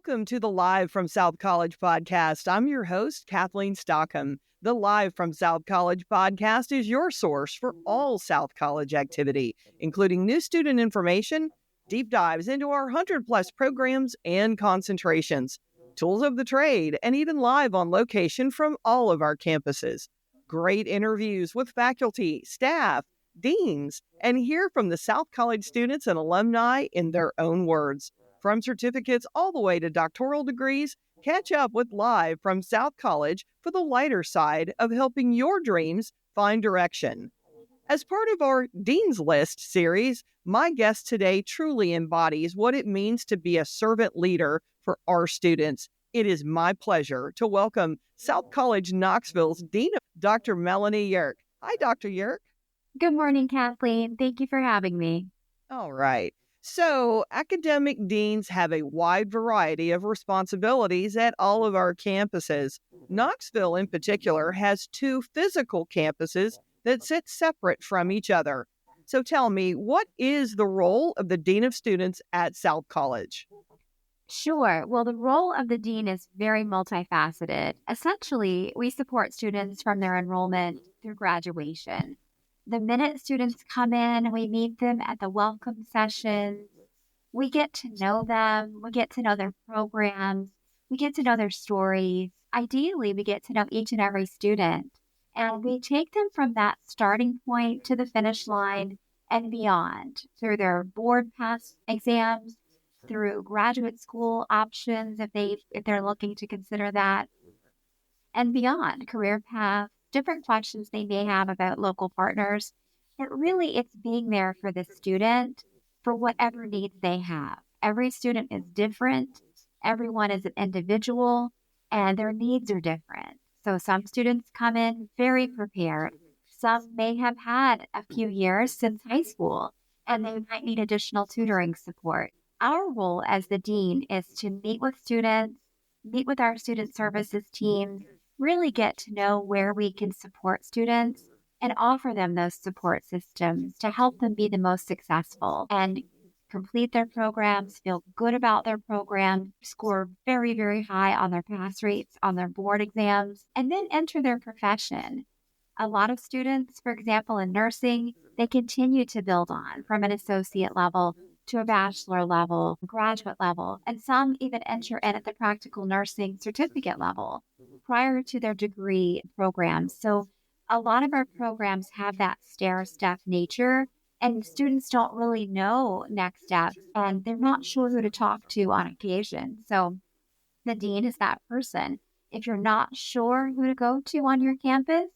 Welcome to the Live from South College podcast. I'm your host, Kathleen Stockham. The Live from South College podcast is your source for all South College activity, including new student information, deep dives into our 100-plus programs and concentrations, tools of the trade, and even live on location from all of our campuses. Great interviews with faculty, staff, deans, and hear from the South College students and alumni in their own words. From certificates all the way to doctoral degrees, catch up with Live from South College for the lighter side of helping your dreams find direction. As part of our Dean's List series, my guest today truly embodies what it means to be a servant leader for our students. It is my pleasure to welcome South College Knoxville's Dean, Dr. Melanie Yerk. Hi, Dr. Yerk. Good morning, Kathleen. Thank you for having me. All right. So, academic deans have a wide variety of responsibilities at all of our campuses. Knoxville, in particular, has two physical campuses that sit separate from each other. So tell me, what is the role of the Dean of Students at South College? Sure. Well, the role of the dean is very multifaceted. Essentially, we support students from their enrollment through graduation. The minute students come in, we meet them at the welcome sessions. We get to know them. We get to know their programs. We get to know their stories. Ideally, we get to know each and every student. And we take them from that starting point to the finish line and beyond through their board pass exams, through graduate school options if they're looking to consider that, and beyond, career paths, different questions they may have about local partners. But really, it's being there for the student for whatever needs they have. Every student is different. Everyone is an individual, and their needs are different. So some students come in very prepared. Some may have had a few years since high school, and they might need additional tutoring support. Our role as the dean is to meet with students, meet with our student services teams, really get to know where we can support students and offer them those support systems to help them be the most successful and complete their programs, feel good about their program, score very, very high on their pass rates on their board exams, and then enter their profession. A lot of students, for example, in nursing, they continue to build on from an associate level to a bachelor level, graduate level, and some even enter in at the practical nursing certificate level prior to their degree programs. So a lot of our programs have that stair-step nature, and students don't really know next steps, and they're not sure who to talk to on occasion. So the dean is that person. If you're not sure who to go to on your campus,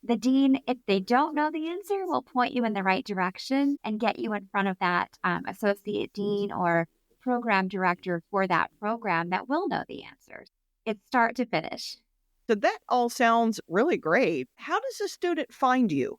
the dean, if they don't know the answer, will point you in the right direction and get you in front of that associate dean or program director for that program that will know the answers. It's start to finish. So that all sounds really great. How does a student find you?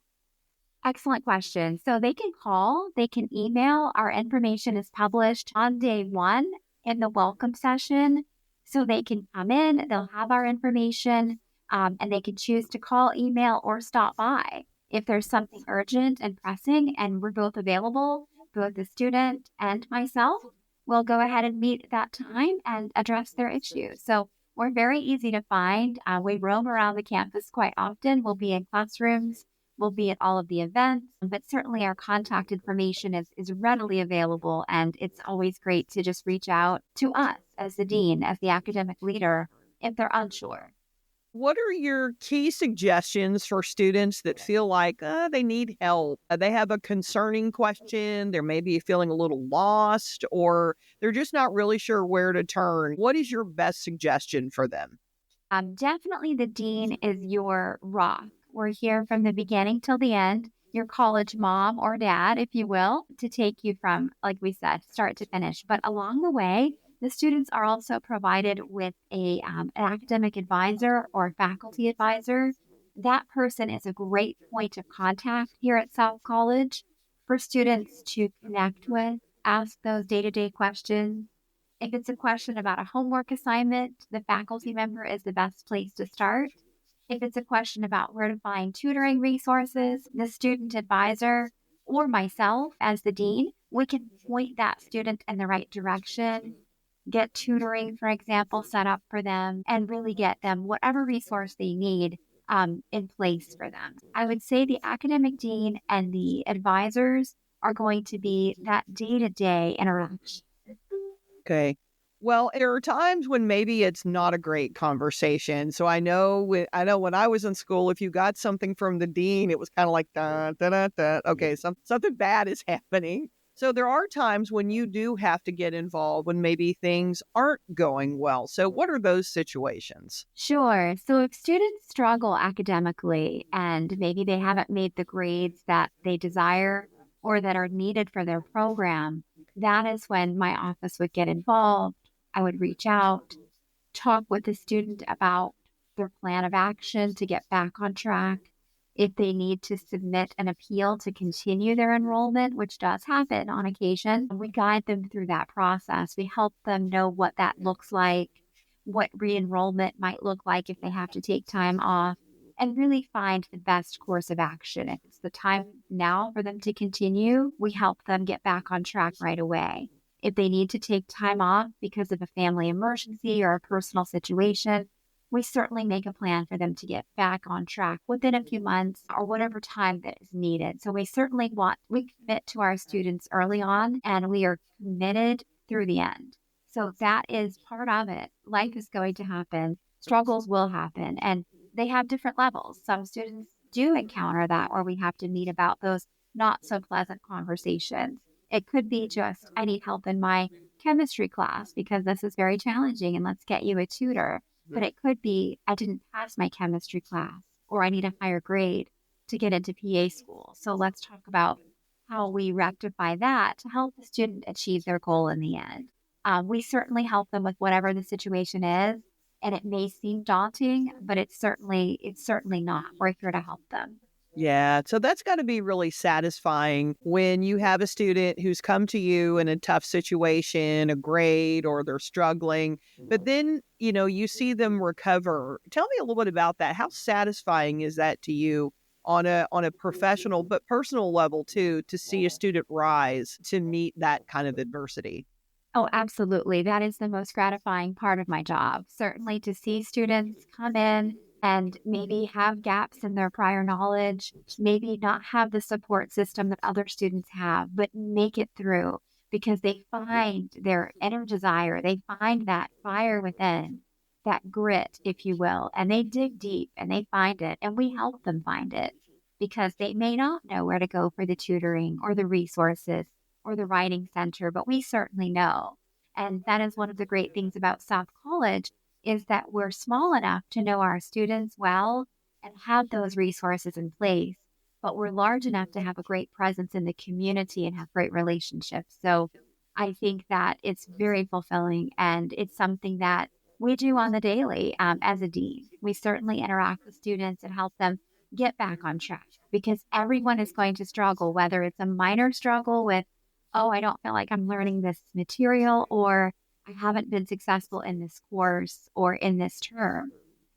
Excellent question. So they can call, they can email. Our information is published on day one in the welcome session. So they can come in, they'll have our information, and they can choose to call, email, or stop by. If there's something urgent and pressing and we're both available, both the student and myself, we'll go ahead and meet at that time and address their issues. So we're very easy to find. We roam around the campus quite often. We'll be in classrooms. We'll be at all of the events. But certainly our contact information is readily available. And it's always great to just reach out to us as the dean, as the academic leader, if they're unsure. What are your key suggestions for students that feel like they need help? They have a concerning question. They're maybe feeling a little lost, or they're just not really sure where to turn. What is your best suggestion for them? Definitely the dean is your rock. We're here from the beginning till the end, your college mom or dad, if you will, to take you from, like we said, start to finish. But along the way, the students are also provided with an academic advisor or faculty advisor. That person is a great point of contact here at South College for students to connect with, ask those day-to-day questions. If it's a question about a homework assignment, the faculty member is the best place to start. If it's a question about where to find tutoring resources, the student advisor or myself as the dean, we can point that student in the right direction. get tutoring, for example, set up for them, and really get them whatever resource they need in place for them. I would say the academic dean and the advisors are going to be that day-to-day interaction. Okay. Well, there are times when maybe it's not a great conversation. So I know when I was in school, if you got something from the dean, it was kind of like da da da da. Okay, something bad is happening. So there are times when you do have to get involved when maybe things aren't going well. So what are those situations? Sure. So if students struggle academically and maybe they haven't made the grades that they desire or that are needed for their program, that is when my office would get involved. I would reach out, talk with the student about their plan of action to get back on track. If they need to submit an appeal to continue their enrollment, which does happen on occasion, we guide them through that process. We help them know what that looks like, what re-enrollment might look like if they have to take time off, and really find the best course of action. If it's the time now for them to continue, we help them get back on track right away. If they need to take time off because of a family emergency or a personal situation, we certainly make a plan for them to get back on track within a few months or whatever time that is needed. So we commit to our students early on, and we are committed through the end. So that is part of it. Life is going to happen. Struggles will happen, and they have different levels. Some students do encounter that where we have to meet about those not so pleasant conversations. It could be just, I need help in my chemistry class because this is very challenging and let's get you a tutor. But it could be, I didn't pass my chemistry class or I need a higher grade to get into PA school. So let's talk about how we rectify that to help the student achieve their goal in the end. We certainly help them with whatever the situation is, and it may seem daunting, but it's certainly not. We're here to help them. Yeah, so that's got to be really satisfying when you have a student who's come to you in a tough situation, a grade, or they're struggling, but then, you see them recover. Tell me a little bit about that. How satisfying is that to you on a professional but personal level too, to see a student rise to meet that kind of adversity? Oh, absolutely. That is the most gratifying part of my job. Certainly to see students come in and maybe have gaps in their prior knowledge, maybe not have the support system that other students have, but make it through because they find their inner desire. They find that fire within, that grit, if you will, and they dig deep and they find it, and we help them find it because they may not know where to go for the tutoring or the resources or the writing center, but we certainly know. And that is one of the great things about South College is that we're small enough to know our students well and have those resources in place, but we're large enough to have a great presence in the community and have great relationships. So I think that it's very fulfilling and it's something that we do on the daily as a dean. We certainly interact with students and help them get back on track because everyone is going to struggle, whether it's a minor struggle with oh, I don't feel like I'm learning this material, or I haven't been successful in this course or in this term.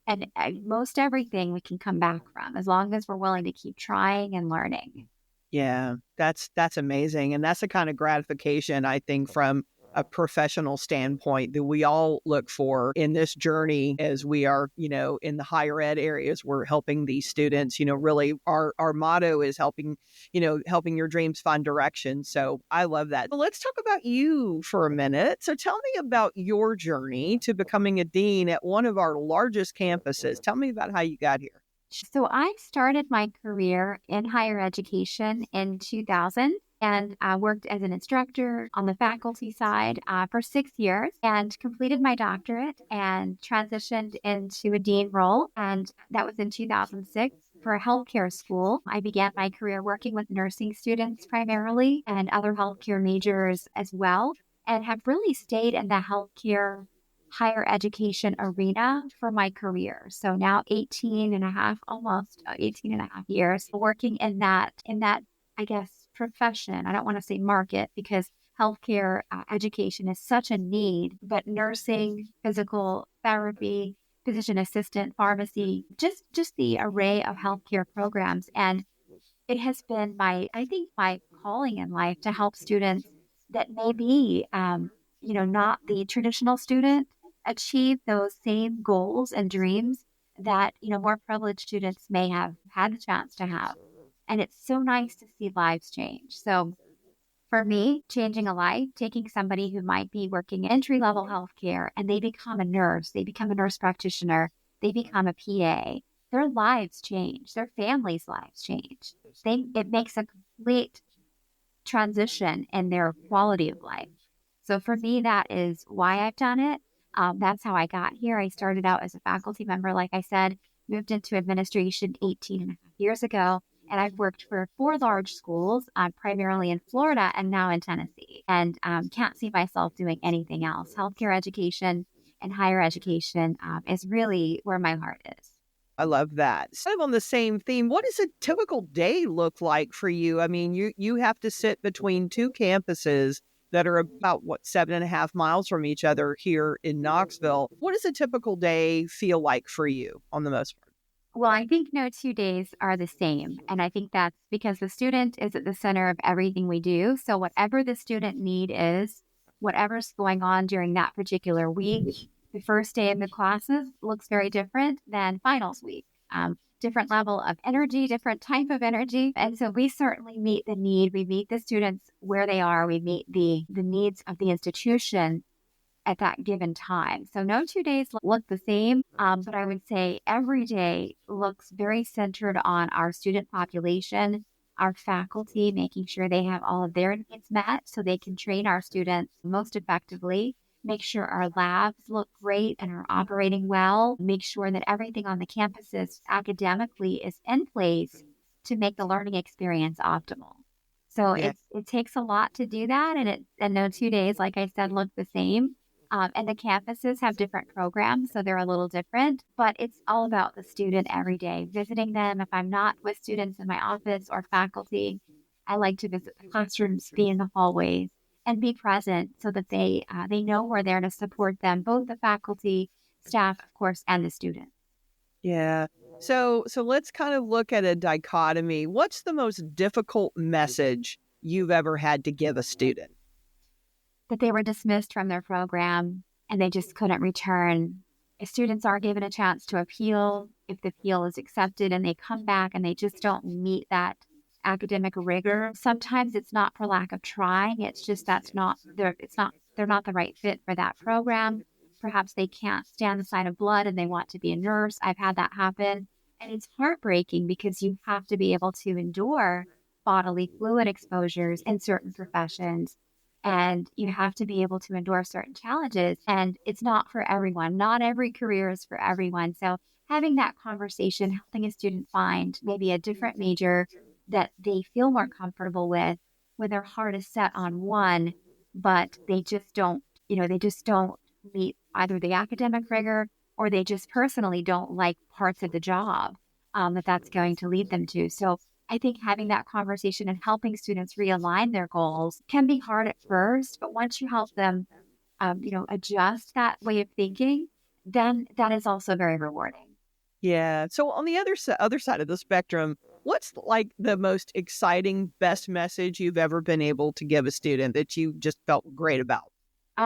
And most everything we can come back from as long as we're willing to keep trying and learning. Yeah, that's amazing. And that's the kind of gratification I think from a professional standpoint that we all look for in this journey as we are, in the higher ed areas. We're helping these students, really our motto is helping your dreams find direction. So I love that. But let's talk about you for a minute. So tell me about your journey to becoming a dean at one of our largest campuses. Tell me about how you got here. So I started my career in higher education in 2000 and I worked as an instructor on the faculty side for 6 years and completed my doctorate and transitioned into a dean role. And that was in 2006 for a healthcare school. I began my career working with nursing students primarily and other healthcare majors as well, and have really stayed in the healthcare higher education arena for my career. So now 18 and a half, almost 18 and a half years working in that, I guess, profession. I don't want to say market because healthcare education is such a need, but nursing, physical therapy, physician assistant, pharmacy, just the array of healthcare programs. And it has been my calling in life to help students that may be not the traditional student, achieve those same goals and dreams that, more privileged students may have had the chance to have. And it's so nice to see lives change. So for me, changing a life, taking somebody who might be working entry level healthcare and they become a nurse, they become a nurse practitioner, they become a PA, their lives change, their families' lives change. It makes a complete transition in their quality of life. So for me, that is why I've done it. That's how I got here. I started out as a faculty member, like I said, moved into administration 18 and a half years ago. And I've worked for 4 large schools, primarily in Florida and now in Tennessee. And can't see myself doing anything else. Healthcare education and higher education is really where my heart is. I love that. Sort of on the same theme, what does a typical day look like for you? I mean, you have to sit between 2 campuses that are about, 7.5 miles from each other here in Knoxville. What does a typical day feel like for you on the most part? Well, I think no 2 days are the same. And I think that's because the student is at the center of everything we do. So whatever the student need is, whatever's going on during that particular week, the first day of the classes looks very different than finals week. Different level of energy, different type of energy. And so we certainly meet the need. We meet the students where they are. We meet the needs of the institution at that given time. So no 2 days look the same, but I would say every day looks very centered on our student population, our faculty, making sure they have all of their needs met so they can train our students most effectively, make sure our labs look great and are operating well, make sure that everything on the campuses academically is in place to make the learning experience optimal. So Yeah. it takes a lot to do that, and no 2 days, like I said, look the same. And the campuses have different programs, so they're a little different, but it's all about the student every day, visiting them. If I'm not with students in my office or faculty, I like to visit the classrooms, be in the hallways, and be present so that they know we're there to support them, both the faculty, staff, of course, and the students. Yeah. So let's kind of look at a dichotomy. What's the most difficult message you've ever had to give a student? That they were dismissed from their program and they just couldn't return. If students are given a chance to appeal, if the appeal is accepted and they come back and they just don't meet that academic rigor, sometimes it's not for lack of trying. It's just they're not the right fit for that program. Perhaps they can't stand the sight of blood and they want to be a nurse. I've had that happen. And it's heartbreaking because you have to be able to endure bodily fluid exposures in certain professions. And you have to be able to endure certain challenges. And it's not for everyone. Not every career is for everyone. So having that conversation, helping a student find maybe a different major that they feel more comfortable with, when their heart is set on one, but they just don't meet either the academic rigor or they just personally don't like parts of the job that's going to lead them to. So I think having that conversation and helping students realign their goals can be hard at first, but once you help them, adjust that way of thinking, then that is also very rewarding. Yeah. So on the other side of the spectrum, what's like the most exciting, best message you've ever been able to give a student that you just felt great about?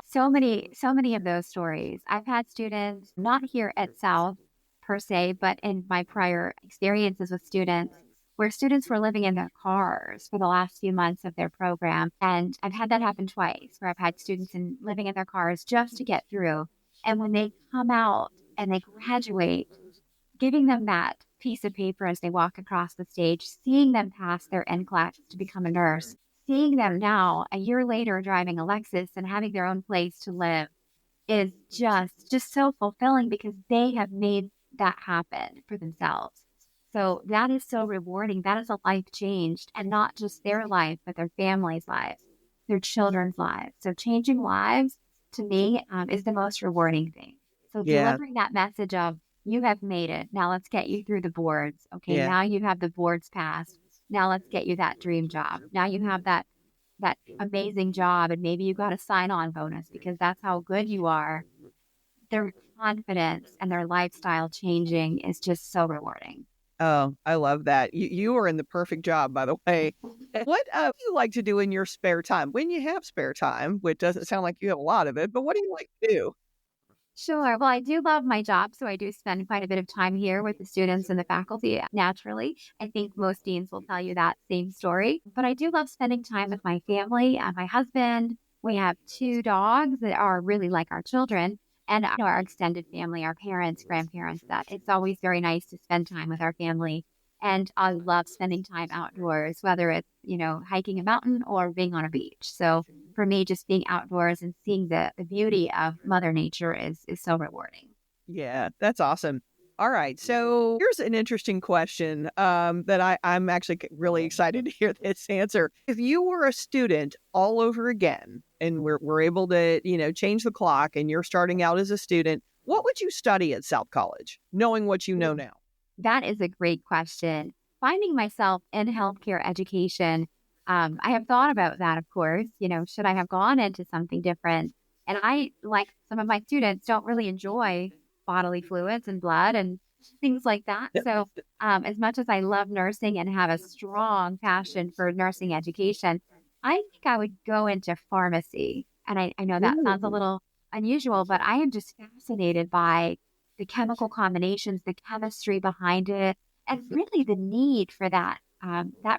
So many of those stories. I've had students, not here at South per se, but in my prior experiences with students, where students were living in their cars for the last few months of their program. And I've had that happen twice, where I've had students living in their cars just to get through. And when they come out and they graduate, giving them that piece of paper as they walk across the stage, seeing them pass their NCLEX to become a nurse, seeing them now, a year later, driving a Lexus and having their own place to live is just so fulfilling because they have made that happen for themselves. So that is so rewarding. That is a life changed, and not just their life, but their family's lives, their children's lives. So changing lives to me is the most rewarding thing. So Yeah. delivering that message of, you have made it. Now let's get you through the boards. Okay, Yeah. now you have the boards passed. Now let's get you that dream job. Now you have that amazing job, and maybe you got a sign-on bonus because that's how good you are. Their confidence and their lifestyle changing is just so rewarding. Oh, I love that. You are in the perfect job, by the way. What do you like to do in your spare time? When you have spare time, which doesn't sound like you have a lot of it, but what do you like to do? Sure. Well, I do love my job, so I do spend quite a bit of time here with the students and the faculty naturally. I think most deans will tell you that same story. But I do love spending time with my family and my husband. We have two dogs that are really like our children, and our extended family, our parents, grandparents, that it's always very nice to spend time with our family. And I love spending time outdoors, whether it's, hiking a mountain or being on a beach. So for me, just being outdoors and seeing the beauty of Mother Nature is so rewarding. Yeah, that's awesome. All right. So here's an interesting question that I'm actually really excited to hear this answer. If you were a student all over again and we're able to, change the clock and you're starting out as a student, what would you study at South College, knowing what you know now? That is a great question. Finding myself in healthcare education, I have thought about that, of course. Should I have gone into something different? And I, like some of my students, don't really enjoy bodily fluids and blood and things like that. Yep. So, as much as I love nursing and have a strong passion for nursing education, I think I would go into pharmacy. And I know that sounds a little unusual, but I am just fascinated by the chemical combinations, the chemistry behind it, and really the need for that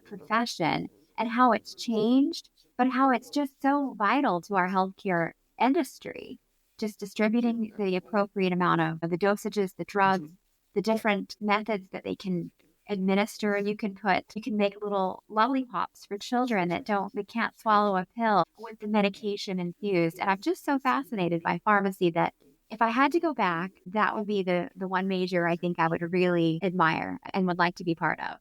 profession and how it's changed, but how it's just so vital to our healthcare industry. Just distributing the appropriate amount of the dosages, the drugs, the different methods that they can administer. You can make little lollipops for children that can't swallow a pill with the medication infused. And I'm just so fascinated by pharmacy that if I had to go back, that would be the one major I think I would really admire and would like to be part of.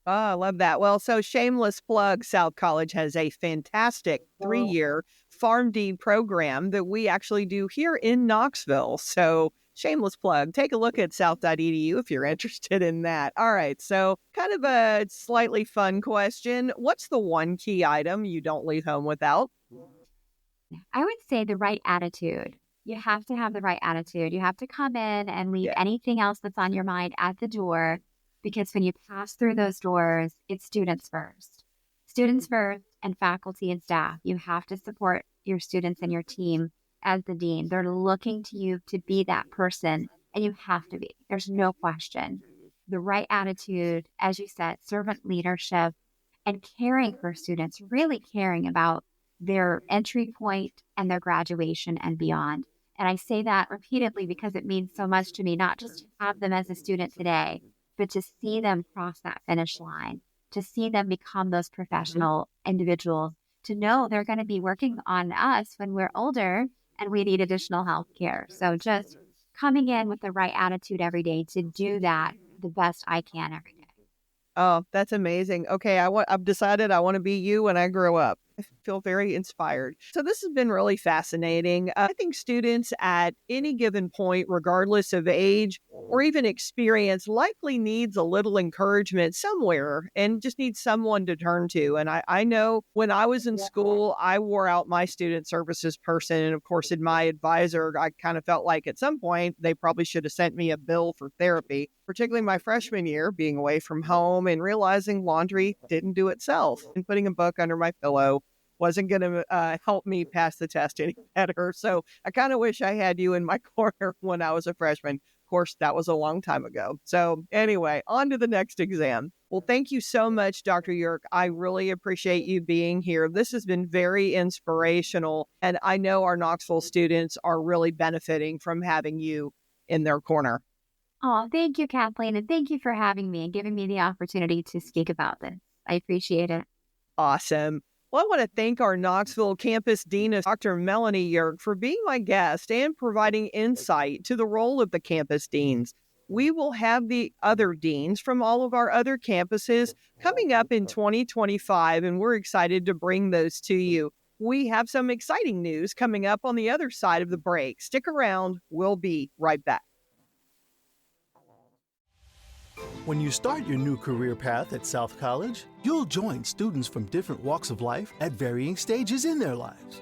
Oh, I love that. Well, so shameless plug, South College has a fantastic 3-year PharmD program that we actually do here in Knoxville. So shameless plug, take a look at south.edu if you're interested in that. All right. So kind of a slightly fun question. What's the one key item you don't leave home without? I would say the right attitude. You have to have the right attitude. You have to come in and leave anything else that's on your mind at the door, because when you pass through those doors, it's students first. Students first and faculty and staff. You have to support your students and your team as the dean. They're looking to you to be that person, and you have to be. There's no question. The right attitude, as you said, servant leadership, and caring for students, really caring about their entry point and their graduation and beyond. And I say that repeatedly because it means so much to me, not just to have them as a student today, but to see them cross that finish line, to see them become those professional individuals, to know they're going to be working on us when we're older and we need additional health care. So just coming in with the right attitude every day to do that the best I can every day. Oh, that's amazing. Okay, I've decided I want to be you when I grow up. I feel very inspired. So this has been really fascinating. I think students at any given point, regardless of age or even experience, likely needs a little encouragement somewhere and just needs someone to turn to. And I know when I was in school, I wore out my student services person. And of course, in my advisor, I kind of felt like at some point they probably should have sent me a bill for therapy, particularly my freshman year, being away from home and realizing laundry didn't do itself. And putting a book under my pillow wasn't going to help me pass the test any better. So I kind of wish I had you in my corner when I was a freshman. Of course, that was a long time ago. So anyway, on to the next exam. Well, thank you so much, Dr. Yerk. I really appreciate you being here. This has been very inspirational. And I know our Knoxville students are really benefiting from having you in their corner. Oh, thank you, Kathleen. And thank you for having me and giving me the opportunity to speak about this. I appreciate it. Awesome. Well, I want to thank our Knoxville campus dean, Dr. Melanie Yerk, for being my guest and providing insight to the role of the campus deans. We will have the other deans from all of our other campuses coming up in 2025, and we're excited to bring those to you. We have some exciting news coming up on the other side of the break. Stick around. We'll be right back. When you start your new career path at South College, you'll join students from different walks of life at varying stages in their lives.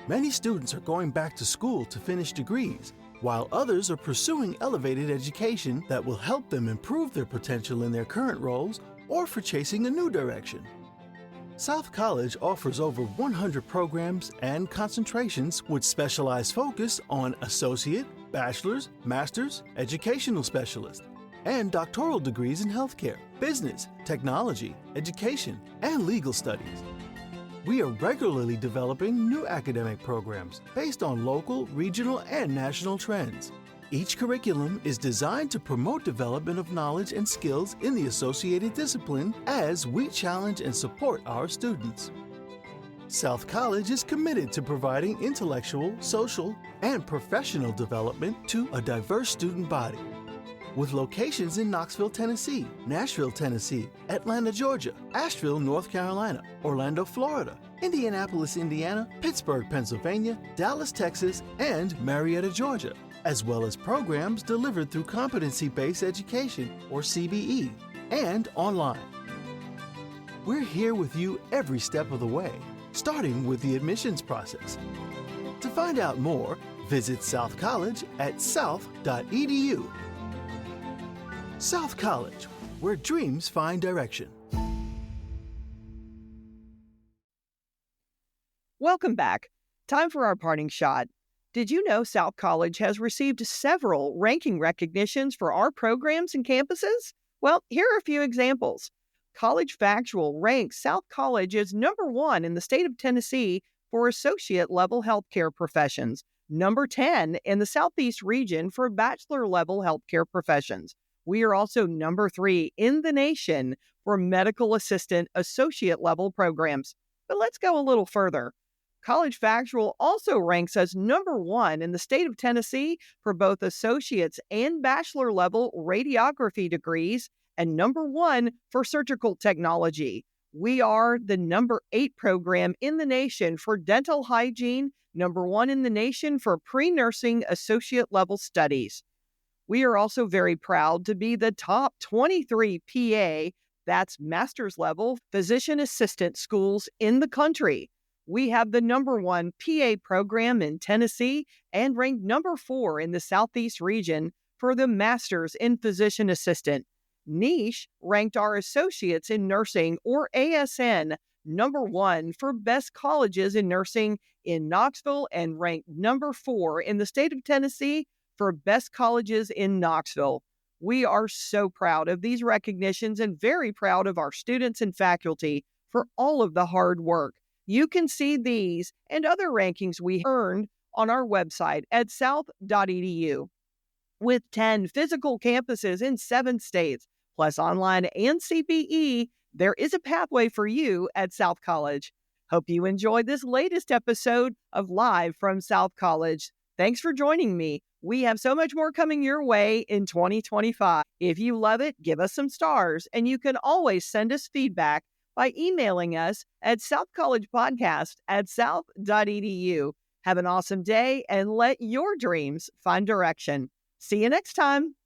Many students are going back to school to finish degrees, while others are pursuing elevated education that will help them improve their potential in their current roles or for chasing a new direction. South College offers over 100 programs and concentrations with specialized focus on associate, bachelor's, master's, educational specialist, and doctoral degrees in healthcare, business, technology, education, and legal studies. We are regularly developing new academic programs based on local, regional, and national trends. Each curriculum is designed to promote development of knowledge and skills in the associated discipline as we challenge and support our students. South College is committed to providing intellectual, social, and professional development to a diverse student body. With locations in Knoxville, Tennessee, Nashville, Tennessee, Atlanta, Georgia, Asheville, North Carolina, Orlando, Florida, Indianapolis, Indiana, Pittsburgh, Pennsylvania, Dallas, Texas, and Marietta, Georgia, as well as programs delivered through Competency-Based Education, or CBE, and online. We're here with you every step of the way, starting with the admissions process. To find out more, visit South College at south.edu. South College, where dreams find direction. Welcome back. Time for our parting shot. Did you know South College has received several ranking recognitions for our programs and campuses? Well, here are a few examples. College Factual ranks South College as number 1 in the state of Tennessee for associate-level healthcare professions, number 10 in the Southeast region for bachelor-level healthcare professions. We are also number 3 in the nation for medical assistant associate-level programs. But let's go a little further. College Factual also ranks us number 1 in the state of Tennessee for both associate's and bachelor-level radiography degrees, and number 1 for surgical technology. We are the number 8 program in the nation for dental hygiene, number 1 in the nation for pre-nursing associate-level studies. We are also very proud to be the top 23 PA, that's master's level, physician assistant schools in the country. We have the number 1 PA program in Tennessee and ranked number 4 in the Southeast region for the Masters in Physician Assistant. Niche ranked our associates in nursing, or ASN, number 1 for best colleges in nursing in Knoxville and ranked number 4 in the state of Tennessee for best colleges in Knoxville. We are so proud of these recognitions and very proud of our students and faculty for all of the hard work. You can see these and other rankings we earned on our website at south.edu. With 10 physical campuses in 7 states, plus online and CBE, there is a pathway for you at South College. Hope you enjoyed this latest episode of Live from South College. Thanks for joining me. We have so much more coming your way in 2025. If you love it, give us some stars, and you can always send us feedback by emailing us at southcollegepodcast@south.edu. Have an awesome day and let your dreams find direction. See you next time.